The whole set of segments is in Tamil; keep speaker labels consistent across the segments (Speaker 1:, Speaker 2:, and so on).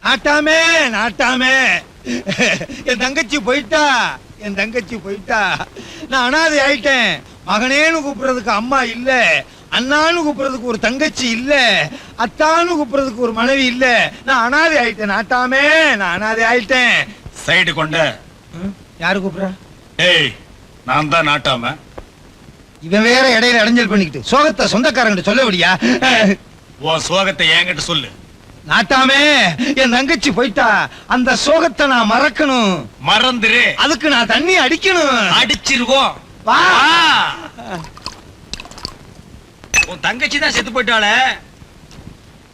Speaker 1: நாட்டாமே நாட்டாமே, என் தங்கச்சி போயிட்டா, என் தங்கச்சி போயிட்டா. நான் அனாதை ஆயிட்டேன். மகனேன்னு கூப்பிடுறதுக்கு அம்மா இல்ல, அண்ணான்னு கூப்பிடுறதுக்கு ஒரு தங்கச்சி இல்ல, அத்தான்னு கூப்பிடுறதுக்கு ஒரு மனைவி இல்ல. நான் அனாதை ஆயிட்டேன் நாட்டாமே, நான் அனாதை ஆயிட்டேன்.
Speaker 2: சைடு கொண்ட
Speaker 1: யாரு கூப்பிடுறா?
Speaker 2: ஏய், நான் தான் நாட்டாம.
Speaker 1: இவன் வேற இடையில இடைஞ்சல் பண்ணிக்கிட்டு சோகத்தை சொந்தக்காரங்கிட்ட சொல்ல விடியா?
Speaker 2: உன் சோகத்தை என்கிட்ட சொல்லு.
Speaker 1: நாட்டாமே, என் தங்கச்சி போயிட்டா, அந்த சோகத்தை நான் மறக்கணும்.
Speaker 2: மறந்துரு.
Speaker 1: அதுக்கு நான் தண்ணி அடிக்கணும்.
Speaker 2: அடிச்சிருவோம்.
Speaker 1: வா.
Speaker 2: உன் தங்கச்சி தான் செத்து போயிட்டாளே,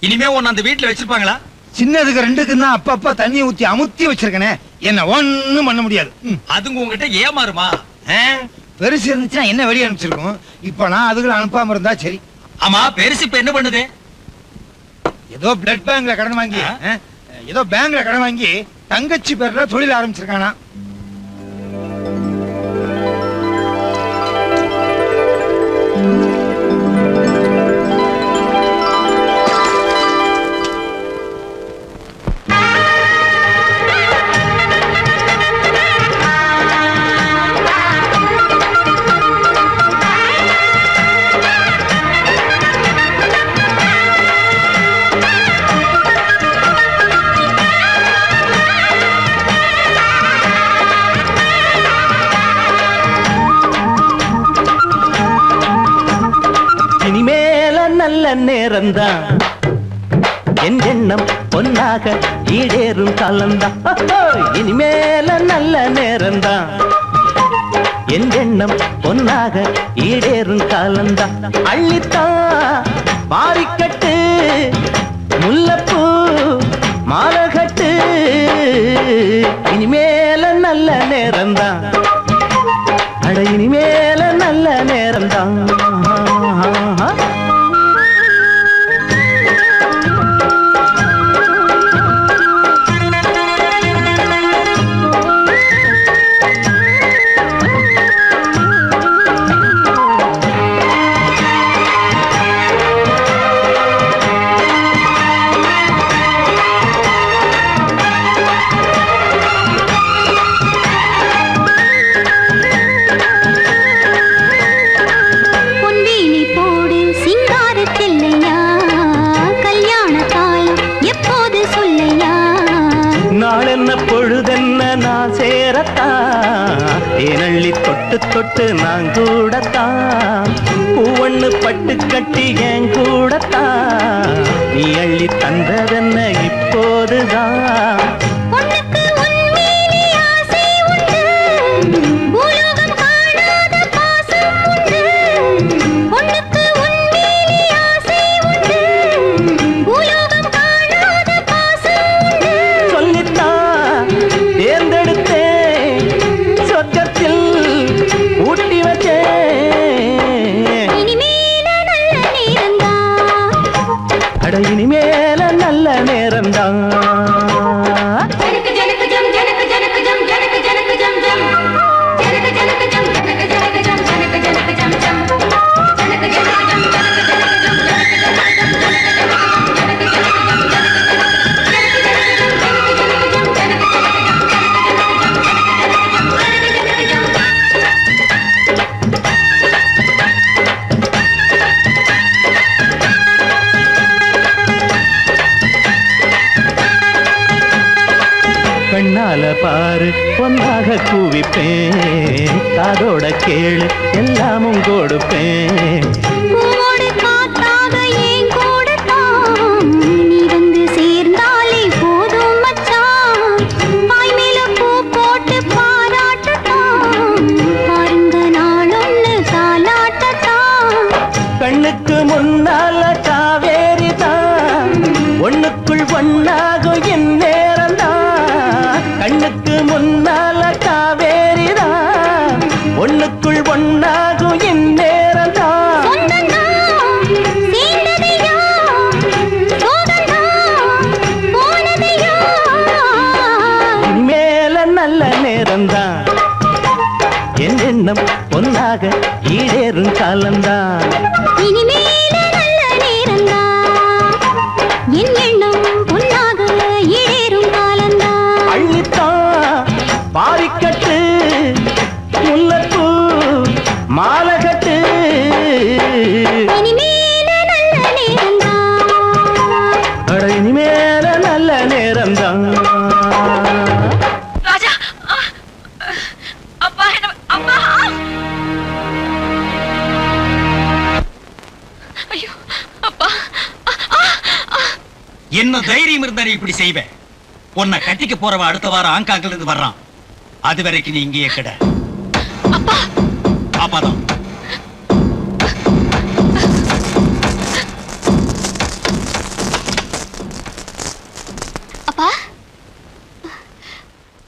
Speaker 2: இனிமே உன்னை அந்த வீட்டுல வச்சிருப்பாங்களா?
Speaker 1: சின்னதுக்கு ரெண்டுக்கு தான் அப்பப்ப தண்ணி ஊத்தி அமுத்தி வச்சிருக்கனே, என்ன ஒண்ணும் பண்ண முடியாது.
Speaker 2: அதுங்க உங்ககிட்ட ஏமாறுமா?
Speaker 1: பெருசு இருந்துச்சுன்னா என்ன வெளியே அனுப்பிச்சிருக்கோம். இப்ப நான் அதுகளை அனுப்பாம இருந்தா சரி.
Speaker 2: ஆமா, பெருசு இப்ப என்ன பண்ணுது?
Speaker 1: ஏதோ பிளட் பேங்க்ல கடன் வாங்கி, ஏதோ பேங்க்ல கடன் வாங்கி தங்கச்சி பேர்ல தொழில் ஆரம்பிச்சிருக்கானா.
Speaker 3: நல்ல நேரம்தான், என் எண்ணம் பொன்னாக ஈடேறும் காலம்தான். இனிமேல நல்ல நேரம்தான், என் எண்ணம் பொன்னாக ஈடேறும் காலம்தான். அள்ளித்தான் மாறிக்கட்டு முல்லப்பூ மாலகட்டு, இனிமேல நல்ல நேரம்தான், அட இனிமேல நல்ல நேரம்தான். தேனள்ளி தொட்டு தொட்டு நான் கூடத்தான், பூவண்ணு பட்டு கட்டி என் கூடத்தான், நீ அள்ளி தந்ததென்ன இப்போதுதான். இனிமேல நல்ல நேரம்தான். கண்ணால பாரு பொன்னாக கூவிப்பேன், காதோட கேளு எல்லாமும் கொடுப்பேன். கண்ணுக்கு முன்னால காவேரி தான், ஒண்ணுக்குள் ஒன்னாகும் என் நேரம் தான். கண்ணுக்கு முன்னால காவேரிதான், ஒண்ணுக்குள் ஒன்னாகும் என் நேரம் தான். இனிமேல நல்ல நேரம்தான், என் எண்ணம் பொன்னாக ஈடேறும் காலம்தான்.
Speaker 4: இனிமேல நல்ல நேரம்தான், என் எண்ணம் பொன்னாக ஈடேறும்
Speaker 2: இன்னும் தைரியம் இருந்தா நீ இப்படி செய்வே. உன்னை கட்டிக்க போறவ அடுத்த வாரம் ஆங்காங்ல இருந்து வர்றான். அது வரைக்கும் நீ இங்கேயே கிட.
Speaker 4: அப்பா
Speaker 2: பாப்பாதான்.
Speaker 4: அப்பா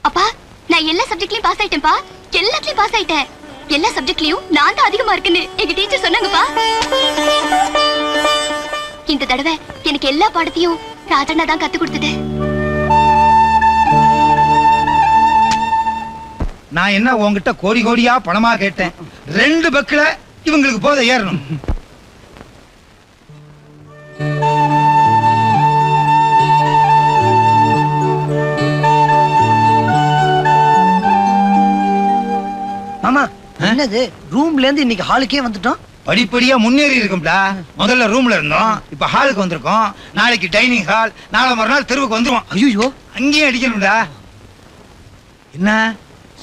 Speaker 4: அப்பா நான் எல்லா சப்ஜெக்ட்லயும் பாஸ் ஆயிட்டேன்ப்பா. எல்லாத்துலயும் பாஸ் ஆயிட்டேன். எல்லா சப்ஜெக்ட்லயும் நான் தான் அதிகமா இருக்குன்னு எங்க டீச்சர் சொன்னாங்கப்பா. இந்த தடவை எனக்கு எல்லா பாடத்தையும் ராஜண்ணா தான் கத்து கொடுத்தது.
Speaker 1: நான் என்ன உன்கிட்ட கோடி கோடியா பணமா கேட்டேன்? 2 பக்கில இவங்களுக்கு போத ஏறணும்.
Speaker 5: மாமா என்னது ரூம்ல இருந்து இன்னைக்கு ஹாலுக்கே வந்துட்டோம்?
Speaker 1: படிப்படியா முன்னேறி இருக்கும்டா. முதல்ல ரூம்ல இருந்தோம், இப்ப ஹாலுக்கு வந்திருக்கோம். நாளைக்கு டைனிங் ஹால், நாளை மறுநாள் தெருவுக்கு வந்துருவோம்.
Speaker 5: ஐயோ
Speaker 1: அங்கேயும் அடிக்கணும்டா. என்ன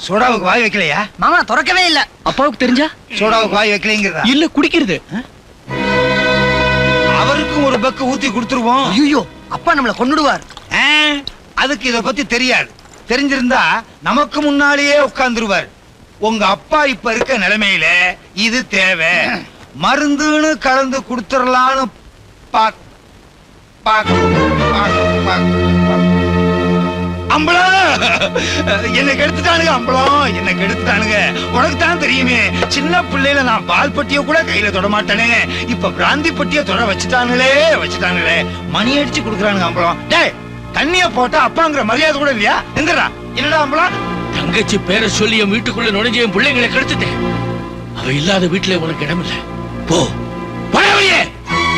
Speaker 1: சோடாவுக்கு வாய் வைக்கலையா?
Speaker 5: மாமா திறக்கவே இல்ல.
Speaker 6: அப்பாவுக்கு தெரிஞ்சா?
Speaker 1: சோடாவுக்கு வாய் வைக்கலைங்கிறதா?
Speaker 6: இல்ல குடிக்கிறது.
Speaker 1: அவருக்கும் ஒரு பக்கு ஊத்தி கொடுத்துருவோம்.
Speaker 5: ஐயோ அப்பா நம்மள கொன்னுடுவார்.
Speaker 1: அதுக்கு இத பத்தி தெரியாது. தெரிஞ்சிருந்தா நமக்கு முன்னாலேயே உட்கார்ந்துருவார். உங்க அப்பா இப்ப இருக்க நிலைமையில இது தேவை. மருந்துன்னு கலந்து கொடுத்துடலான்னு அம்பளம் என்ன கெடுத்துட்டானுங்க. அம்பளம் என்ன கெடுத்துட்டானுங்க. உனக்கு தான் தெரியுமே, சின்ன பிள்ளையில நான் பால் பட்டிய கூட கையில தொட மாட்டேனே. இப்ப பிராந்தி பட்டிய தொட வச்சுட்டானுங்களே. மணி அடிச்சு குடுக்குறானுங்க. அம்பளம் டேய், தண்ணிய போட்டா அப்பாங்கிற மரியாதை கூட இல்லையா? எங்கடா என்னடா அம்பளம்?
Speaker 6: தங்கச்சி பேரை சொல்லி என் வீட்டுக்குள்ள நுழைஞ்ச என் பிள்ளைங்களை கெடுத்துட்டேன். அவ இல்லாத வீட்டுல உனக்கு இடம் இல்ல. போ பழைய.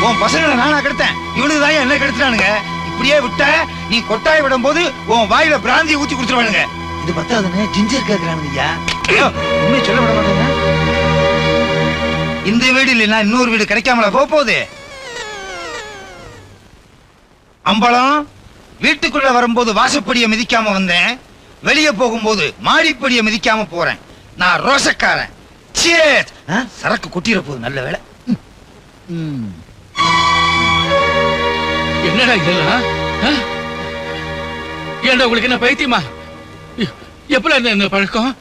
Speaker 1: உன் பசங்களை நானா கெடுத்தேன்? இவனுக்கு தான் என்ன கெடுத்துட்டானுங்க. இப்படியே விட்ட நீ கொட்டாய் விடும் போது உன் வாயில பிராந்தியை ஊத்தி குடுத்துருவானுங்க. இது பத்தாதுன்னு ஜிஞ்சர் கேக்குறானுங்க. உண்மை சொல்ல விட மாட்டேங்க. இந்த வீடு இல்லைன்னா இன்னொரு வீடு கிடைக்காமல போகுது. அம்பளம், வீட்டுக்குள்ள வரும்போது வாசப்படியை மிதிக்காம வந்தேன், வெளியே போகும்போது மாடிப்படியை மிதிக்காம போறேன். நான் ரோசக்காரன். சரக்கு கொட்டிட போகுது. நல்ல வேலை.
Speaker 6: என்னடா இதெல்லாம்? ஏன்டா உங்களுக்கு என்ன பைத்தியமா? எப்பல என்ன பழக்கம்?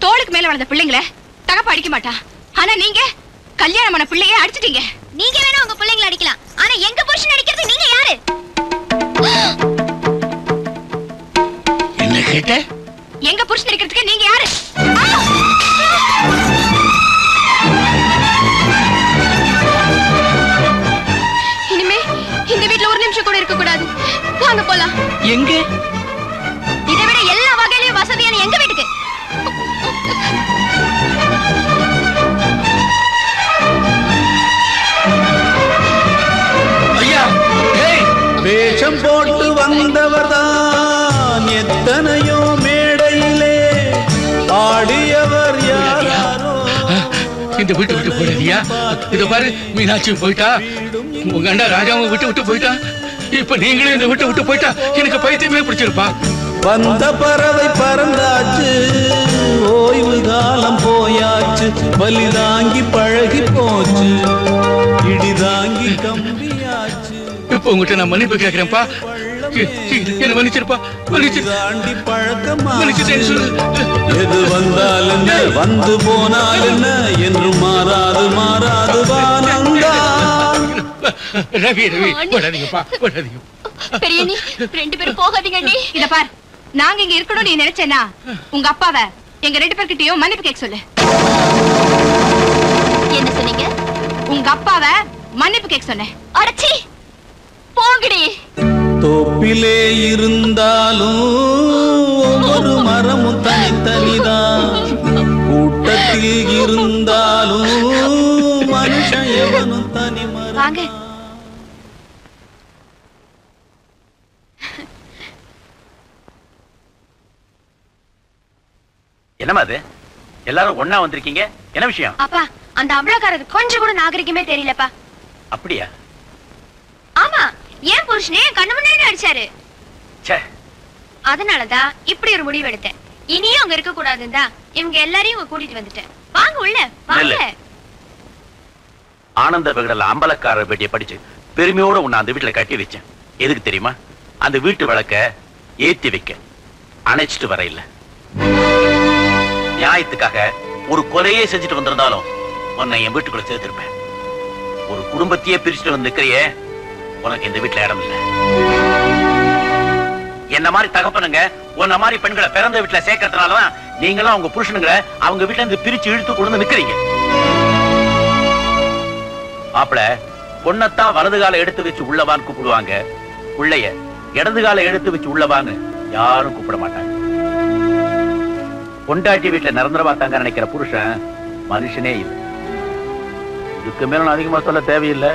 Speaker 4: தோளுக்கு மேல வளர்ந்த பிள்ளைங்கள தகப்ப அடிக்க மாட்டா. ஆனா நீங்க கல்யாணமான பிள்ளைய அடிச்சிட்டீங்க. நீங்க வேணா உங்க பிள்ளைங்களை அடிக்கலாம், ஆனா எங்க புருஷன் அடிக்கிறது நீங்க யாரு?
Speaker 6: என்ன கேட்ட?
Speaker 4: எங்க புருஷன் அடிக்கிறதுக்கு நீங்க யாரு? இனிமே இந்த வீட்ல ஒரு நிமிஷம் கூட இருக்க கூடாது. வாங்க போலாம்.
Speaker 6: எங்க?
Speaker 4: இதை விட எல்லா வகையிலயும் வசதியான எங்க வீட்டுக்கு.
Speaker 7: வேஷம் போட்டு வந்தவர்தான் எத்தனையோ மேடையிலே ஆடியவர் யாரோ.
Speaker 6: இந்த வீட்டு விட்டு போயிடாதியா? இத பாரு, மீனாட்சி போயிட்டா, உங்க அண்ணா ராஜாவும் விட்டு போயிட்டா, இப்ப நீங்களும் இந்த விட்டு போயிட்டா எனக்கு பைத்தியமே பிடிச்சிருப்பா.
Speaker 7: வந்த பறவை பறந்தாச்சு, ஓய்வு காலம் போயாச்சு, பலிதாங்கி பழகி போச்சு, இடிதாங்கி கம்பியாச்சு.
Speaker 6: இப்ப உங்ககிட்ட நான் மன்னிப்பு கேட்கிறேன்ப்பா. என்ன மன்னிச்சிருப்பா.
Speaker 7: தாண்டி பழக்கமா
Speaker 6: சொல்லு.
Speaker 7: எது வந்தால் என்ன, வந்து போனால் என்ன, என்று மாறாது வானந்தான்.
Speaker 6: ரவி போடாதீங்கப்பா, போடாதீங்க.
Speaker 4: பெரியண்ணி, 2 பேரும் போகாதீங்க அண்ணி. இத பார், நாங்க இங்க இருக்கணும் நீ நினைச்சேனா, உங்க அப்பாவை எங்க 2 பேர்கிட்டயும் மன்னிப்பு கேட்க சொல்லு. என்ன சொன்னீங்க? உங்க அப்பாவை மன்னிப்பு கேட்க சொன்னேன். அடச்சி போங்கடி.
Speaker 7: தோப்பிலே இருந்தாலும் ஒவ்வொரு மரமும் தனித்தனிதான், கூட்டத்தில் இருந்தாலும் மனுஷன் எவனும் தனி மரம்.
Speaker 4: வாங்க.
Speaker 8: என்னமா அது? எல்லாரும் ஒண்ணா வந்திருக்கீங்க, என்ன விஷயம்?
Speaker 4: அப்பா, அந்த அம்பளக்காரர் கொஞ்சம் கூட நாகரிகமே தெரியலப்பா.
Speaker 8: அப்படியா?
Speaker 4: ஆமா, ஏன் புருஷனே கண்ணு முன்னாடி அடிச்சாரு.
Speaker 8: ச்சே,
Speaker 4: அதனாலதான் இப்படி ஒரு முடிவு எடுத்தேன். இனியும் அங்க இருக்க கூடாதுன்னு தான் இவங்க எல்லாரையும் இங்க கூட்டிட்டு வந்துட்டேன். வாங்க உள்ள வாங்க.
Speaker 8: இல்ல. ஆனந்த விகடல அம்பலக்காரர் பேட்டியை படிச்சு பெருமையோட உன்னை அந்த வீட்டுல கட்டி வச்சேன். எதுக்கு தெரியுமா? அந்த வீட்டு விளக்க ஏத்தி வைக்க, அணைச்சிட்டு வர இல்ல. நியாயத்துக்காக ஒரு கொலையே செஞ்சுட்டு வந்திருந்தாலும் உன்னை என் வீட்டுக்குள்ள சேர்த்திருப்பேன். ஒரு குடும்பத்தையே பிரிச்சுட்டு வந்து நிக்கிறியே, உனக்கு இந்த வீட்டுல இடம் இல்லை. என்ன மாதிரி தகப்பனுங்க உன்ன மாதிரி பெண்களை பிறந்த வீட்டுல சேர்க்கறதுனாலதான் நீங்களும் அவங்க புருஷனுங்களை அவங்க வீட்டுல இருந்து பிரிச்சு இழுத்து கொண்டு நிக்கிறீங்க. மாப்பிள, பொண்ணத்தான் வலது கால எடுத்து வச்சு உள்ளவான்னு கூப்பிடுவாங்க, பிள்ளைய இடது கால எடுத்து வச்சு உள்ளவான்னு யாரும் கூப்பிட மாட்டாங்க. பொண்டாட்டி வீட்டுல நிரந்தரமா தாங்க நினைக்கிற புருஷன் மனுஷனே இல்லை. இதுக்கு மேல நான் அதிகமா சொல்ல தேவையில்லை.